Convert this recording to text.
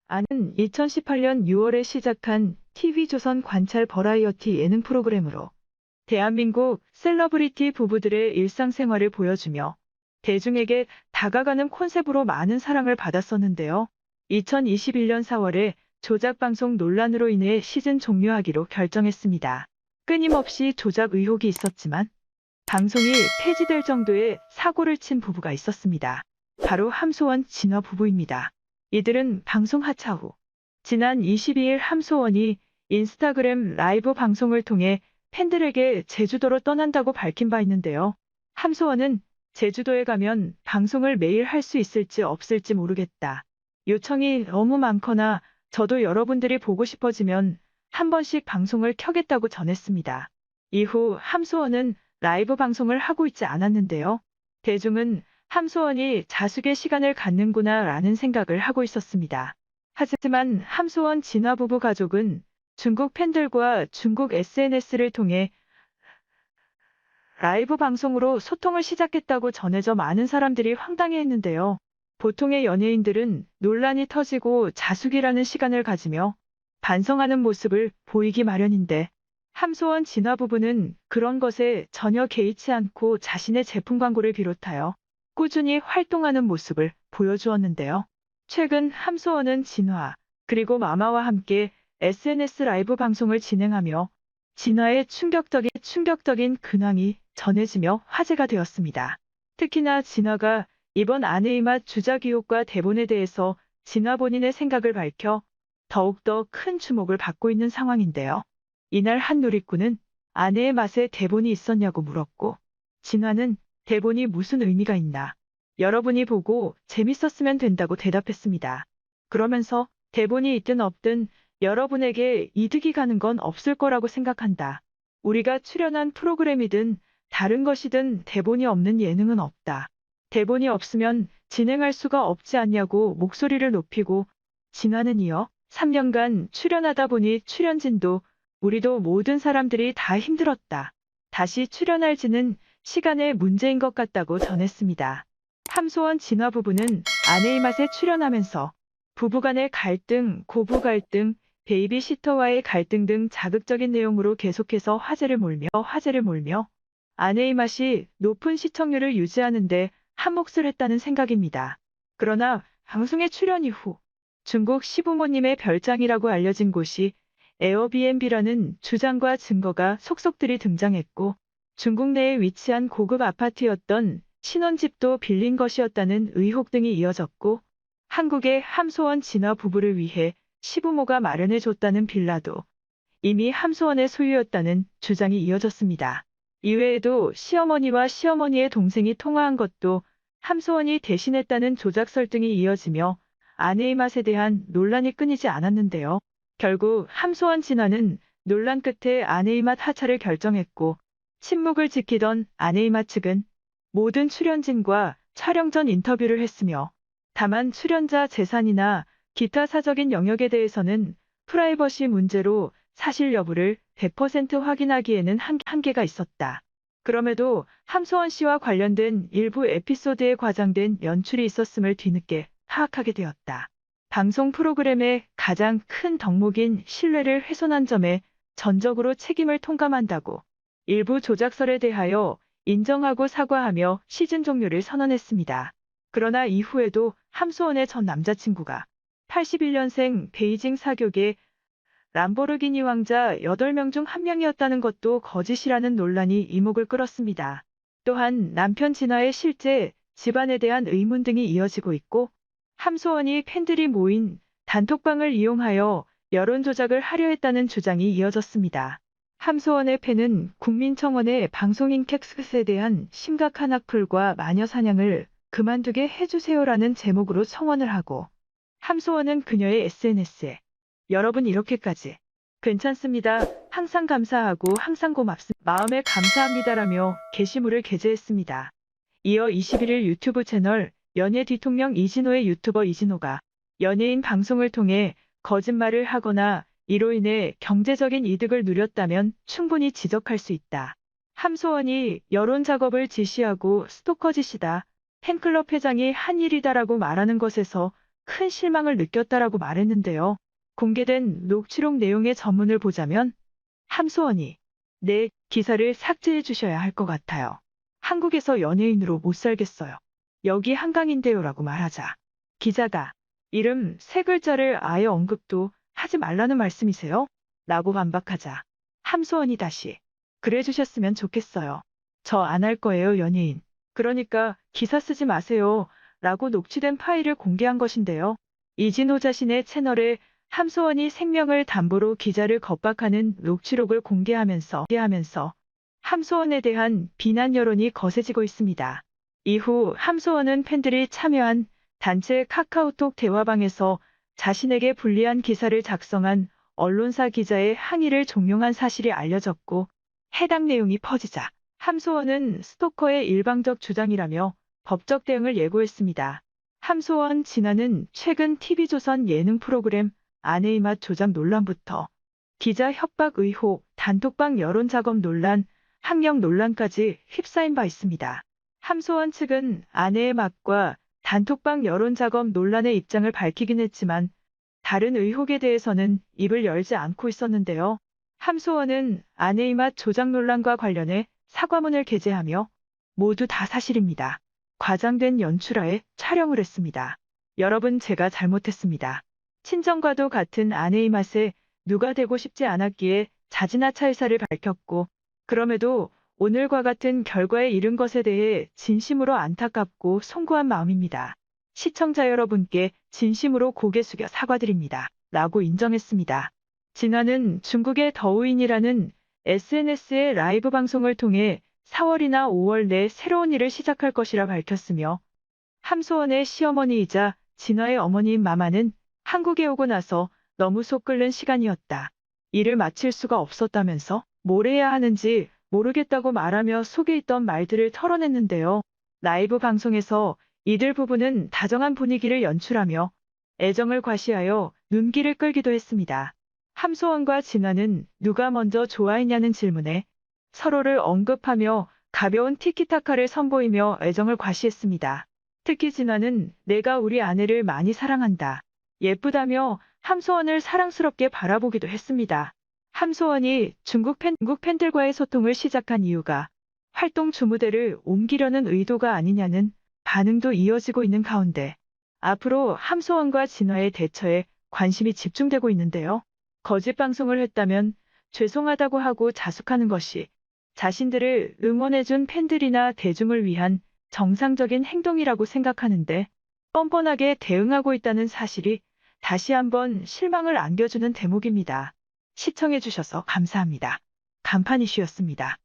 아는 2018년 6월에 시작한 TV조선 관찰 버라이어티 예능 프로그램으로 대한민국 셀러브리티 부부들의 일상생활을 보여주며 대중에게 다가가는 콘셉트로 많은 사랑을 받았었는데요. 2021년 4월에 조작방송 논란으로 인해 시즌 종료하기로 결정했습니다. 끊임없이 조작 의혹이 있었지만 방송이 폐지될 정도의 사고를 친 부부가 있었습니다. 바로 함소원, 진화 부부입니다. 이들은 방송 하차 후 지난 22일 함소원이 인스타그램 라이브 방송을 통해 팬들에게 제주도로 떠난다고 밝힌 바 있는데요. 함소원은 제주도에 가면 방송을 매일 할 수 있을지 없을지 모르겠다. 요청이 너무 많거나 저도 여러분들이 보고 싶어지면 한 번씩 방송을 켜겠다고 전했습니다. 이후 함소원은 라이브 방송을 하고 있지 않았는데요. 대중은 함소원이 자숙의 시간을 갖는구나 라는 생각을 하고 있었습니다. 하지만 함소원 진화 부부 가족은 중국 팬들과 중국 SNS를 통해 라이브 방송으로 소통을 시작했다고 전해져 많은 사람들이 황당해했는데요. 보통의 연예인들은 논란이 터지고 자숙이라는 시간을 가지며 반성하는 모습을 보이기 마련인데 함소원 진화 부부는 그런 것에 전혀 개의치 않고 자신의 제품 광고를 비롯하여 꾸준히 활동하는 모습을 보여주었는데요. 최근 함소원은 진화 그리고 마마와 함께 SNS 라이브 방송을 진행하며 진화의 충격적인 근황이 전해지며 화제가 되었습니다. 특히나 진화가 이번 아내의 맛 주작 의혹과 대본에 대해서 진화 본인의 생각을 밝혀 더욱더 큰 주목을 받고 있는 상황인데요. 이날 한 누리꾼은 아내의 맛에 대본이 있었냐고 물었고 진화는 대본이 무슨 의미가 있나? 여러분이 보고 재밌었으면 된다고 대답했습니다. 그러면서 대본이 있든 없든 여러분에게 이득이 가는 건 없을 거라고 생각한다. 우리가 출연한 프로그램이든 다른 것이든 대본이 없는 예능은 없다. 대본이 없으면 진행할 수가 없지 않냐고 목소리를 높이고 진화는 이어 3년간 출연하다 보니 출연진도 우리도 모든 사람들이 다 힘들었다. 다시 출연할지는 시간의 문제인 것 같다고 전했습니다. 함소원 진화 부부는 아내의 맛에 출연하면서 부부간의 갈등, 고부 갈등, 베이비시터와의 갈등 등 자극적인 내용으로 계속해서 화제를 몰며 아내의 맛이 높은 시청률을 유지하는데 한몫을 했다는 생각입니다. 그러나 방송에 출연 이후 중국 시부모님의 별장이라고 알려진 곳이 에어비앤비라는 주장과 증거가 속속들이 등장했고 중국 내에 위치한 고급 아파트였던 신혼집도 빌린 것이었다는 의혹 등이 이어졌고 한국의 함소원 진화 부부를 위해 시부모가 마련해줬다는 빌라도 이미 함소원의 소유였다는 주장이 이어졌습니다. 이외에도 시어머니와 시어머니의 동생이 통화한 것도 함소원이 대신했다는 조작 설등이 이어지며 아내의 맛에 대한 논란이 끊이지 않았는데요. 결국 함소원 진화는 논란 끝에 아내의 맛 하차를 결정했고 침묵을 지키던 아내의 맛 측은 모든 출연진과 촬영 전 인터뷰를 했으며 다만 출연자 재산이나 기타 사적인 영역에 대해서는 프라이버시 문제로 사실 여부를 100% 확인하기에는 한계가 있었다. 그럼에도 함소원 씨와 관련된 일부 에피소드에 과장된 연출이 있었음을 뒤늦게 파악하게 되었다. 방송 프로그램의 가장 큰 덕목인 신뢰를 훼손한 점에 전적으로 책임을 통감한다고 일부 조작설에 대하여 인정하고 사과하며 시즌 종료를 선언했습니다. 그러나 이후에도 함소원의 전 남자친구가 81년생 베이징 사격의 람보르기니 왕자 8명 중 1명이었다는 것도 거짓이라는 논란이 이목을 끌었습니다. 또한 남편 진화의 실제 집안에 대한 의문 등이 이어지고 있고 함소원이 팬들이 모인 단톡방을 이용하여 여론 조작을 하려 했다는 주장이 이어졌습니다. 함소원의 팬은 국민청원에 방송인 캡스에 대한 심각한 악플과 마녀 사냥을 그만두게 해주세요라는 제목으로 청원을 하고 함소원은 그녀의 SNS에 여러분 이렇게까지 괜찮습니다. 항상 감사하고 항상 고맙습니다. 마음에 감사합니다라며 게시물을 게재했습니다. 이어 21일 유튜브 채널 연예 뒤통령 이진호의 유튜버 이진호가 연예인 방송을 통해 거짓말을 하거나 이로 인해 경제적인 이득을 누렸다면 충분히 지적할 수 있다. 함소원이 여론 작업을 지시하고 스토커짓이다. 팬클럽 회장이 한 일이다라고 말하는 것에서 큰 실망을 느꼈다라고 말했는데요. 공개된 녹취록 내용의 전문을 보자면 함소원이 내 기사를 삭제해 주셔야 할 것 같아요. 한국에서 연예인으로 못 살겠어요. 여기 한강인데요라고 말하자 기자가 이름 세 글자를 아예 언급도 하지 말라는 말씀이세요? 라고 반박하자 함소원이 다시 그래 주셨으면 좋겠어요. 저 안 할 거예요, 연예인. 그러니까 기사 쓰지 마세요. 라고 녹취된 파일을 공개한 것인데요. 이진호 자신의 채널에 함소원이 생명을 담보로 기자를 겁박하는 녹취록을 공개하면서 함소원에 대한 비난 여론이 거세지고 있습니다. 이후 함소원은 팬들이 참여한 단체 카카오톡 대화방에서 자신에게 불리한 기사를 작성한 언론사 기자의 항의를 종용한 사실이 알려졌고 해당 내용이 퍼지자 함소원은 스토커의 일방적 주장이라며 법적 대응을 예고했습니다. 함소원 진화는 최근 TV조선 예능 프로그램 아내의 맛 조작 논란부터 기자 협박 의혹, 단톡방 여론 작업 논란, 학력 논란까지 휩싸인 바 있습니다. 함소원 측은 아내의 맛과 단톡방 여론 작업 논란의 입장을 밝히긴 했지만 다른 의혹에 대해서는 입을 열지 않고 있었는데요. 함소원은 아내의 맛 조작 논란과 관련해 사과문을 게재하며 모두 다 사실입니다. 과장된 연출하에 촬영을 했습니다. 여러분 제가 잘못했습니다. 친정과도 같은 아내의 맛에 누가 되고 싶지 않았기에 자진하차 의사를 밝혔고 그럼에도 오늘과 같은 결과에 이른 것에 대해 진심으로 안타깝고 송구한 마음입니다. 시청자 여러분께 진심으로 고개 숙여 사과드립니다. 라고 인정했습니다. 진화는 중국의 더우인이라는 SNS의 라이브 방송을 통해 4월이나 5월 내 새로운 일을 시작할 것이라 밝혔으며 함소원의 시어머니이자 진화의 어머니인 마마는 한국에 오고 나서 너무 속 끓는 시간이었다. 일을 마칠 수가 없었다면서 뭘 해야 하는지 모르겠다고 말하며 속에 있던 말들을 털어냈는데요. 라이브 방송에서 이들 부부는 다정한 분위기를 연출하며 애정을 과시하여 눈길을 끌기도 했습니다. 함소원과 진화는 누가 먼저 좋아했냐는 질문에 서로를 언급하며 가벼운 티키타카를 선보이며 애정을 과시했습니다. 특히 진화는 내가 우리 아내를 많이 사랑한다. 예쁘다며 함소원을 사랑스럽게 바라보기도 했습니다. 함소원이 중국 팬들과의 소통을 시작한 이유가 활동 주무대를 옮기려는 의도가 아니냐는 반응도 이어지고 있는 가운데 앞으로 함소원과 진화의 대처에 관심이 집중되고 있는데요. 거짓 방송을 했다면 죄송하다고 하고 자숙하는 것이 자신들을 응원해준 팬들이나 대중을 위한 정상적인 행동이라고 생각하는데 뻔뻔하게 대응하고 있다는 사실이 다시 한번 실망을 안겨주는 대목입니다. 시청해주셔서 감사합니다. 간판 이슈였습니다.